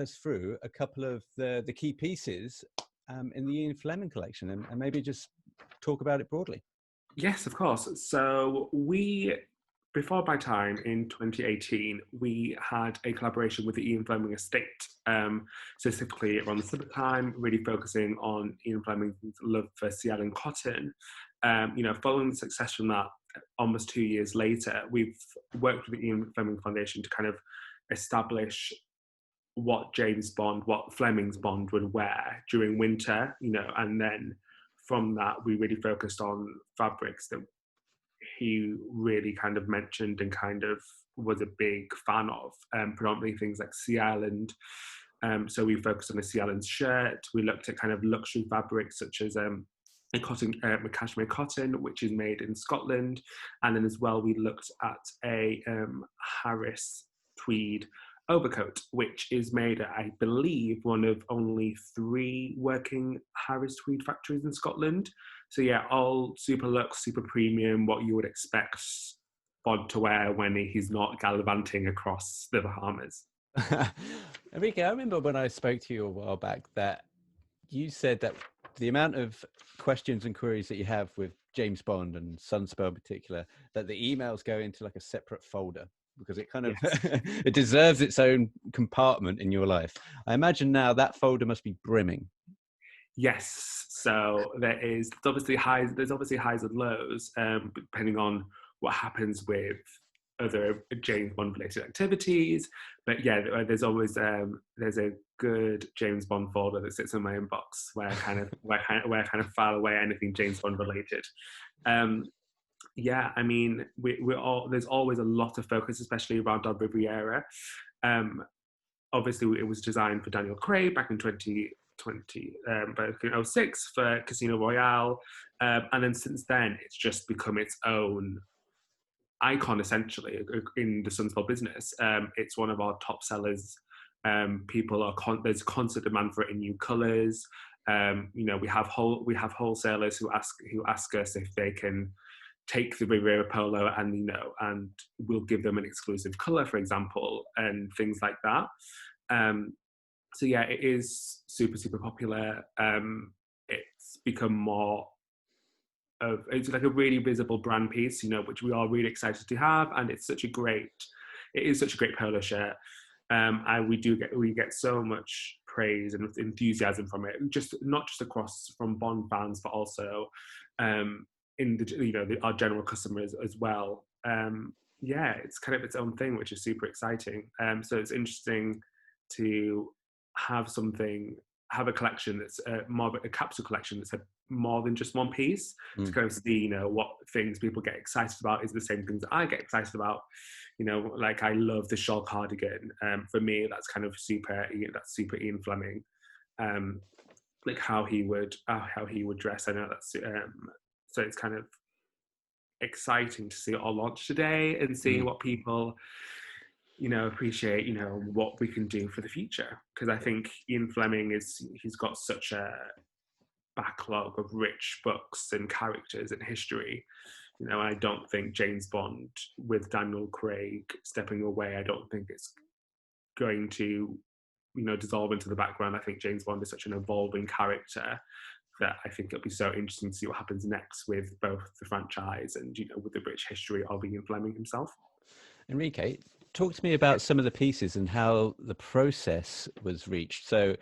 us through a couple of the key pieces in the Ian Fleming collection, and maybe just talk about it broadly. Yes, of course. So before my time in 2018, we had a collaboration with the Ian Fleming Estate, specifically around the summertime, really focusing on Ian Fleming's love for Ciel and cotton. Following the success from that, almost 2 years later, we've worked with the Ian Fleming Foundation to kind of establish what Fleming's Bond would wear during winter, and then from that, we really focused on fabrics that he really kind of mentioned and kind of was a big fan of, predominantly things like Sea Island. So we focused on a Sea Island shirt. We looked at kind of luxury fabrics such as a cashmere cotton, which is made in Scotland. And then as well, we looked at a Harris tweed overcoat, which is made at, I believe, one of only 3 working Harris tweed factories in Scotland. So yeah, all super luxe, super premium, what you would expect Bod to wear when he's not gallivanting across the Bahamas. Enrique, I remember when I spoke to you a while back that you said that the amount of questions and queries that you have with James Bond and Sunspel in particular, that the emails go into like a separate folder, because it kind of it deserves its own compartment in your life. I imagine now that folder must be brimming. Yes, so there's obviously highs and lows, depending on what happens with other James Bond related activities. But yeah, there's always there's a good James Bond folder that sits in my inbox where I kind of file away anything James Bond related. Yeah, I mean, there's always a lot of focus, especially around our Riviera. Obviously, it was designed for Daniel Craig back in 2006 for Casino Royale, and then since then, it's just become its own icon, essentially, in the Sunspel business. It's one of our top sellers. There's constant demand for it in new colours. We have wholesalers who ask us if they can take the Riviera Polo and we'll give them an exclusive colour, for example, and things like that. So yeah, it is super, super popular. It's become more of, it's like a really visible brand piece, which we are really excited to have, and it is such a great polo shirt. And we get so much praise and enthusiasm from it, not just across from Bond fans, but also in our general customers as well. Yeah, it's kind of its own thing, which is super exciting. So it's interesting to have a collection that's more of a capsule collection that's more than just one piece, to kind of see, what things people get excited about is the same things that I get excited about. Like I love the shawl cardigan. For me, that's kind of super Ian Fleming. Like how he would dress. I know that's so it's kind of exciting to see it all launch today and see what people appreciate, what we can do for the future. Because I think Ian Fleming he's got such a backlog of rich books and characters and history. I don't think James Bond with Daniel Craig stepping away, I don't think it's going to, dissolve into the background. I think James Bond is such an evolving character that I think it'll be so interesting to see what happens next with both the franchise and, with the rich history of Ian Fleming himself. Enrique, talk to me about some of the pieces and how the process was reached. So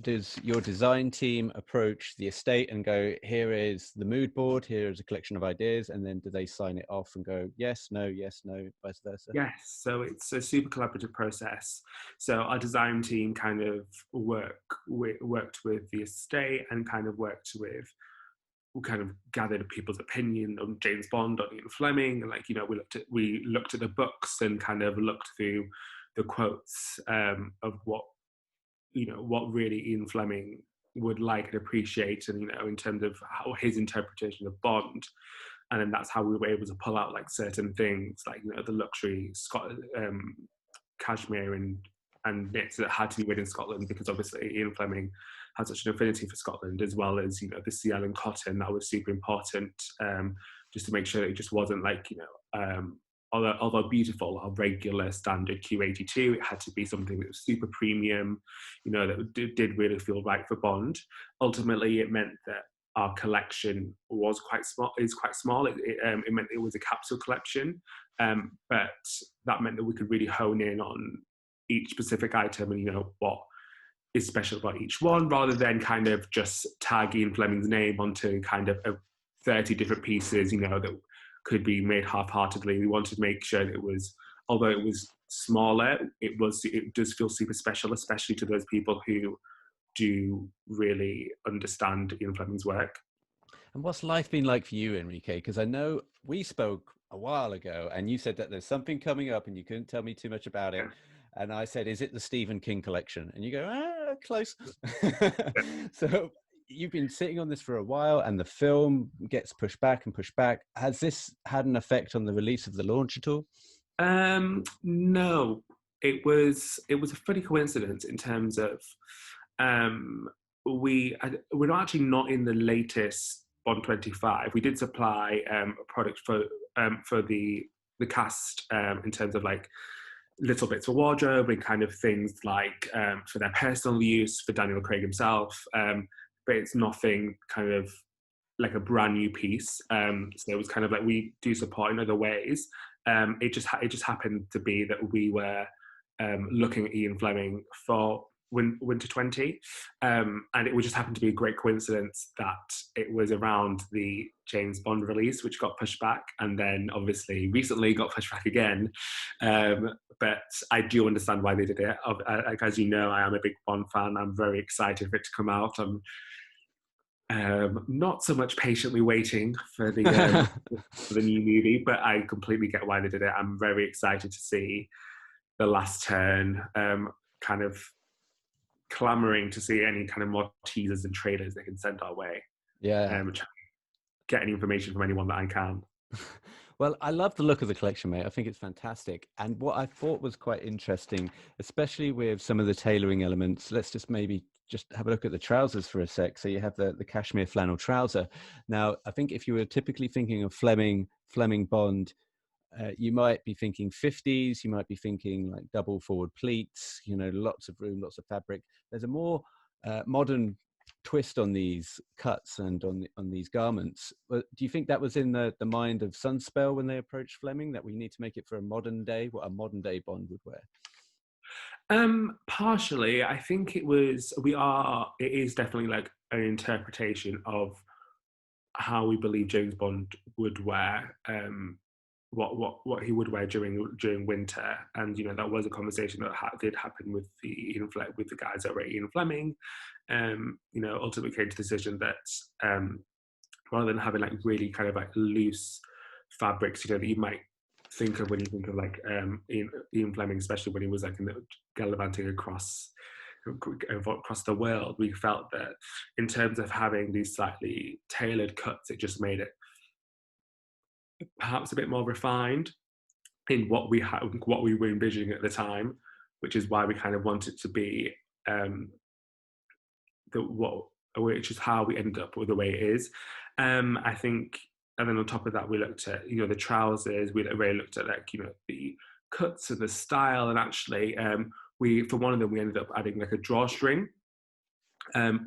does your design team approach the estate and go, here is the mood board, here is a collection of ideas, and then do they sign it off and go, yes, no, vice versa? Yes, so it's a super collaborative process. So our design team kind of worked with the estate and kind of gathered people's opinion on James Bond, on Ian Fleming, and we looked at the books and kind of looked through the quotes of what really Ian Fleming would like and appreciate, and in terms of how his interpretation of Bond. And then that's how we were able to pull out like certain things, like the luxury cashmere and knits that had to be made in Scotland, because obviously Ian Fleming had such an affinity for Scotland, as well as the Sea Island cotton. That was super important, just to make sure that it just wasn't like although beautiful, our regular standard Q82. It had to be something that was super premium, that did really feel right for Bond. Ultimately, it meant that our collection was quite small. Is quite small. It meant it was a capsule collection, but that meant that we could really hone in on each specific item and what is special about each one, rather than kind of just tag Ian Fleming's name onto kind of 30 different pieces, that could be made half-heartedly. We wanted to make sure that it was, although it was smaller, it does feel super special, especially to those people who do really understand Ian Fleming's work. And what's life been like for you, Enrique? Because I know we spoke a while ago and you said that there's something coming up and you couldn't tell me too much about it. And I said, is it the Stephen King collection? And you go, close. So you've been sitting on this for a while and the film gets pushed back and pushed back. Has this had an effect on the release of the launch at all? No, it was a funny coincidence in terms of we're actually not in the latest Bond 25. We did supply a product for the cast in terms of like little bits of wardrobe and kind of things like for their personal use for Daniel Craig himself, but it's nothing kind of like a brand new piece. So it was kind of like we do support in other ways. It just happened to be that we were looking at Ian Fleming for Winter 20, and it would just happen to be a great coincidence that it was around the James Bond release, which got pushed back, and then obviously recently got pushed back again. But I do understand why they did it. As you know, I am a big Bond fan. I'm very excited for it to come out. I'm not so much patiently waiting for the for the new movie, but I completely get why they did it. I'm very excited to see the last turn, kind of clamoring to see any kind of more teasers and trailers they can send our way. Yeah. Get any information from anyone that I can. Well, I love the look of the collection, mate. I think it's fantastic. And what I thought was quite interesting, especially with some of the tailoring elements, let's just maybe just have a look at the trousers for a sec. So you have the cashmere flannel trouser. Now, I think if you were typically thinking of Fleming Bond, you might be thinking 50s, you might be thinking like double forward pleats, lots of room, lots of fabric. There's a more modern twist on these cuts and on these garments. But do you think that was in the mind of Sunspel when they approached Fleming, that we need to make it for a modern day, what a modern day Bond would wear? Partially, I think it is definitely like an interpretation of how we believe James Bond would wear, what he would wear during winter, and that was a conversation that did happen with the guys over at Ian Fleming. Ultimately came to the decision that rather than having like really kind of like loose fabrics, that you might think of when you think of like Ian Fleming, especially when he was like gallivanting across the world, we felt that in terms of having these slightly tailored cuts, it just made it perhaps a bit more refined in what we were envisioning at the time, which is why we kind of wanted to be which is how we ended up with the way it is. I think, and then on top of that, we looked at the trousers. We really looked at like the cuts and the style, and actually for one of them we ended up adding like a drawstring,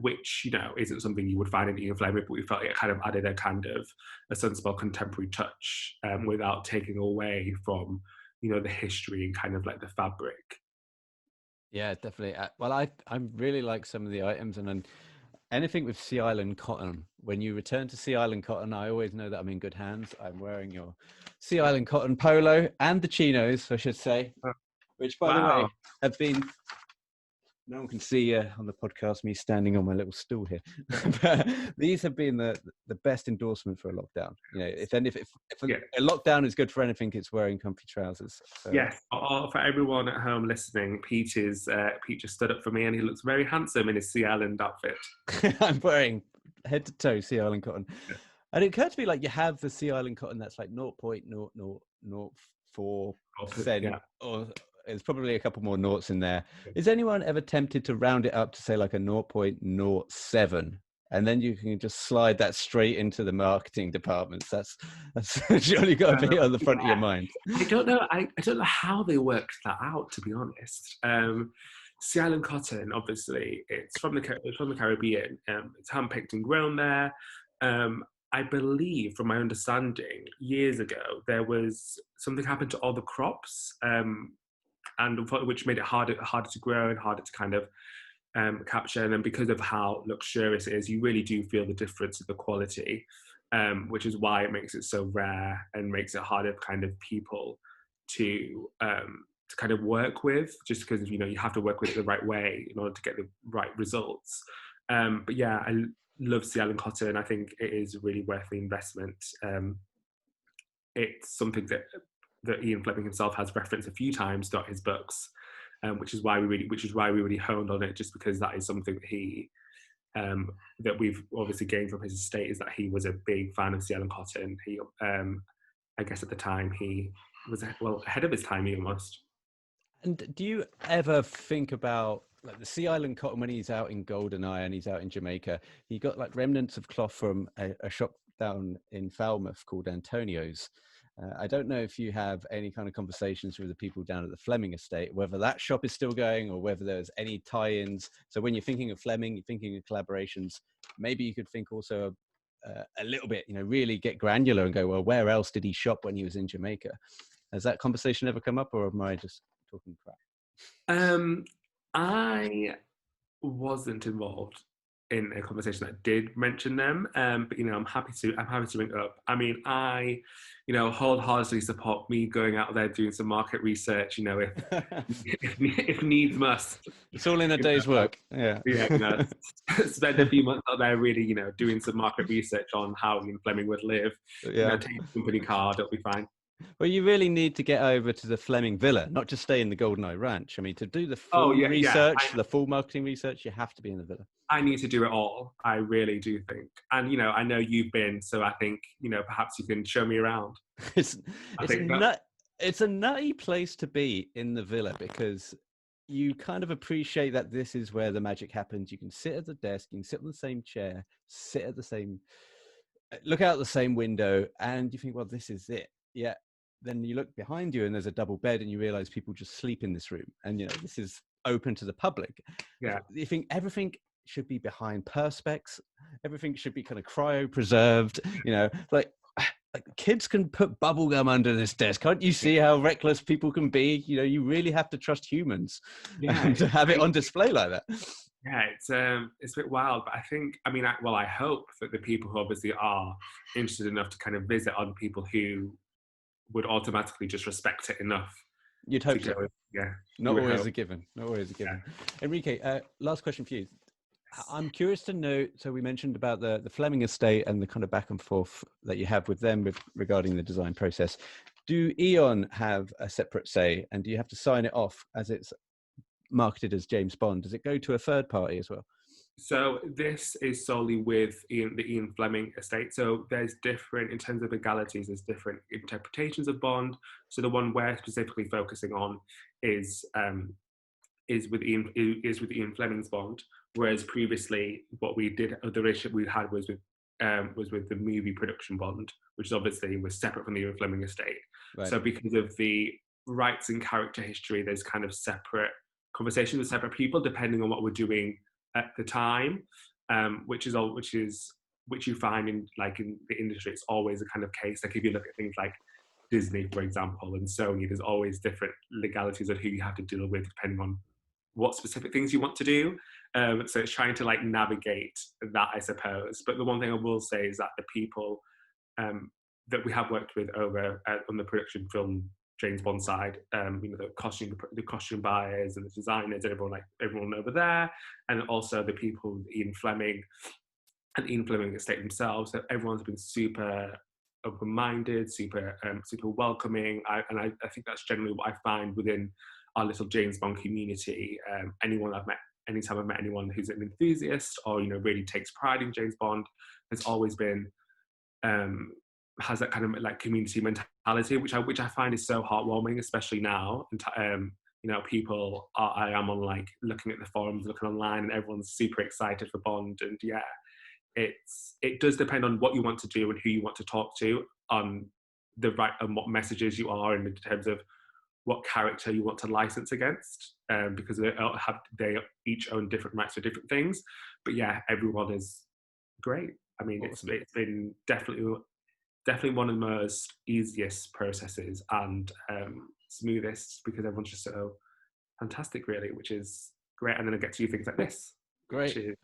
which isn't something you would find in Ian Fleming, but we felt it kind of added a kind of a Sunspel contemporary touch without taking away from the history and kind of like the fabric. Yeah, definitely. Well, I really like some of the items, and anything with Sea Island cotton. When you return to Sea Island cotton, I always know that I'm in good hands. I'm wearing your Sea Island cotton polo and the chinos, I should say, which, by the way, have been. No one can see on the podcast me standing on my little stool here. But these have been the best endorsement for a lockdown. If a lockdown is good for anything, it's wearing comfy trousers. So. Yes, for everyone at home listening, Pete just stood up for me, and he looks very handsome in his Sea Island outfit. I'm wearing head to toe Sea Island cotton. Yeah. And it occurred to me, like, you have the Sea Island cotton that's like 0.0004%, yeah. Or there's probably a couple more noughts in there. Is anyone ever tempted to round it up to say like a 0.07? and then you can just slide that straight into the marketing departments. That's surely got to be on the front of your mind. I don't know. I don't know how they worked that out, to be honest. Sea Island cotton, obviously, it's from the Caribbean. It's handpicked and grown there. I believe, from my understanding, years ago there was something happened to all the crops, and which made it harder to grow and harder to kind of capture. And then because of how luxurious it is, you really do feel the difference in the quality, which is why it makes it so rare and makes it harder for kind of people to kind of work with, just because you have to work with it the right way in order to get the right results. But yeah, I love Sea Island cotton. I think it is really worth the investment. It's something that Ian Fleming himself has referenced a few times throughout his books, which is why we really honed on it, just because that is something that he that we've obviously gained from his estate, is that he was a big fan of Sea Island cotton. He, I guess at the time, he was ahead of his time almost. And do you ever think about like the Sea Island cotton when he's out in Goldeneye and he's out in Jamaica? He got like remnants of cloth from a shop down in Falmouth called Antonio's. I don't know if you have any kind of conversations with the people down at the Fleming Estate, whether that shop is still going or whether there's any tie-ins. So when you're thinking of Fleming, you're thinking of collaborations. Maybe you could think also a little bit, really get granular and go, well, where else did he shop when he was in Jamaica? Has that conversation ever come up, or am I just talking crap? I wasn't involved in a conversation that did mention them, but I'm happy to ring it up. I mean, I wholeheartedly support me going out there doing some market research, if needs must. It's all in a day's work. Yeah. Spend a few months out there really doing some market research on how Ian Fleming would live. Yeah. Take a company card, it'll be fine. Well, you really need to get over to the Fleming Villa, not just stay in the Goldeneye Ranch. I mean, to do the full research, the full marketing research, you have to be in the villa. I need to do it all. I really do think. And, I know you've been, so I think, perhaps you can show me around. It's a nutty place to be in the villa, because you kind of appreciate that this is where the magic happens. You can sit at the desk, you can sit on the same chair, look out the same window, and you think, well, this is it. Yeah. Then you look behind you and there's a double bed and you realize people just sleep in this room, and this is open to the public. Yeah. You think everything should be behind perspex, everything should be kind of cryo preserved, like kids can put bubble gum under this desk. Can't you see how reckless people can be? You really have to trust humans to have it on display like that. Yeah, it's a bit wild, but I hope that the people who obviously are interested enough to kind of visit are the people who would automatically just respect it enough. You'd hope so. Yeah. Not always a given. Yeah. Enrique, last question for you. I'm curious to know, so we mentioned about the Fleming Estate and the kind of back and forth that you have with them regarding the design process. Do Eon have a separate say, and do you have to sign it off as it's marketed as James Bond? Does it go to a third party as well? So this is solely with the Ian Fleming Estate. So there's different, in terms of legalities, there's different interpretations of Bond. So the one we're specifically focusing on is with Ian Fleming's Bond, whereas previously what we did, the relationship we had was with the movie production Bond, which obviously was separate from the Ian Fleming Estate. Right. So because of the rights and character history, there's kind of separate conversations with separate people depending on what we're doing at the time, which you find in the industry. It's always a kind of case. Like if you look at things like Disney, for example, and Sony, there's always different legalities of who you have to deal with depending on what specific things you want to do. So it's trying to navigate that, I suppose. But the one thing I will say is that the people that we have worked with over on the production film James Bond side, the costume buyers and the designers, everyone over there, and also the people, Ian Fleming and Ian Fleming Estate themselves. So everyone's been super open-minded, super welcoming. I think that's generally what I find within our little James Bond community. Anytime I've met anyone who's an enthusiast or really takes pride in James Bond, has always been has that kind of community mentality, which I find is so heartwarming, especially now. People I am on looking at the forums, looking online, and everyone's super excited for Bond, and it does depend on what you want to do and who you want to talk to on the right, and what messages you are in terms of what character you want to license against, because they each own different rights for different things. But yeah, everyone is great. I mean, Awesome. it's been definitely one of the most easiest processes and smoothest, because everyone's just so fantastic, really, which is great. And then I get to do things like this. Great.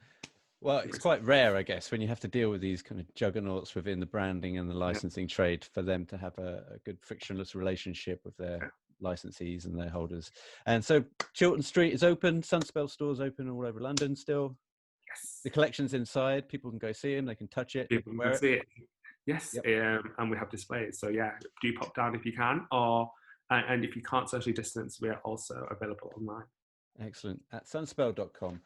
Well, it's quite rare, I guess, when you have to deal with these kind of juggernauts within the branding and the licensing trade, for them to have a good frictionless relationship with their licensees and their holders. And so Chiltern Street is open, Sunspel stores open all over London still. Yes. The collection's inside, people can go see them, they can touch it, People can see it. Yes, yep. And we have displays. So yeah, do pop down if you can, and if you can't socially distance, we are also available online. Excellent. At sunspel.com.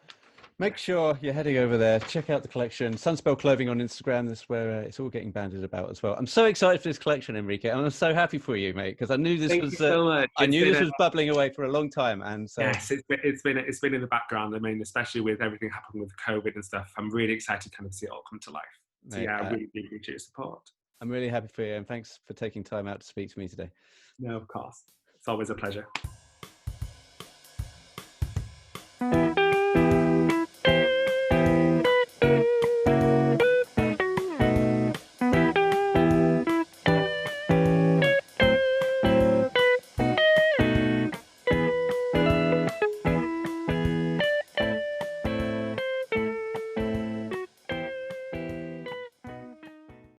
Make sure you're heading over there. Check out the collection. Sunspel Clothing on Instagram. That's where it's all getting banded about as well. I'm so excited for this collection, Enrique, and I'm so happy for you, mate, because I knew this was. So much. I knew this was bubbling away for a long time, and so yes, it's been in the background. I mean, especially with everything happening with COVID and stuff, I'm really excited to kind of see it all come to life. So mate, I really appreciate your support. I'm really happy for you, and thanks for taking time out to speak to me today. No, of course. It's always a pleasure.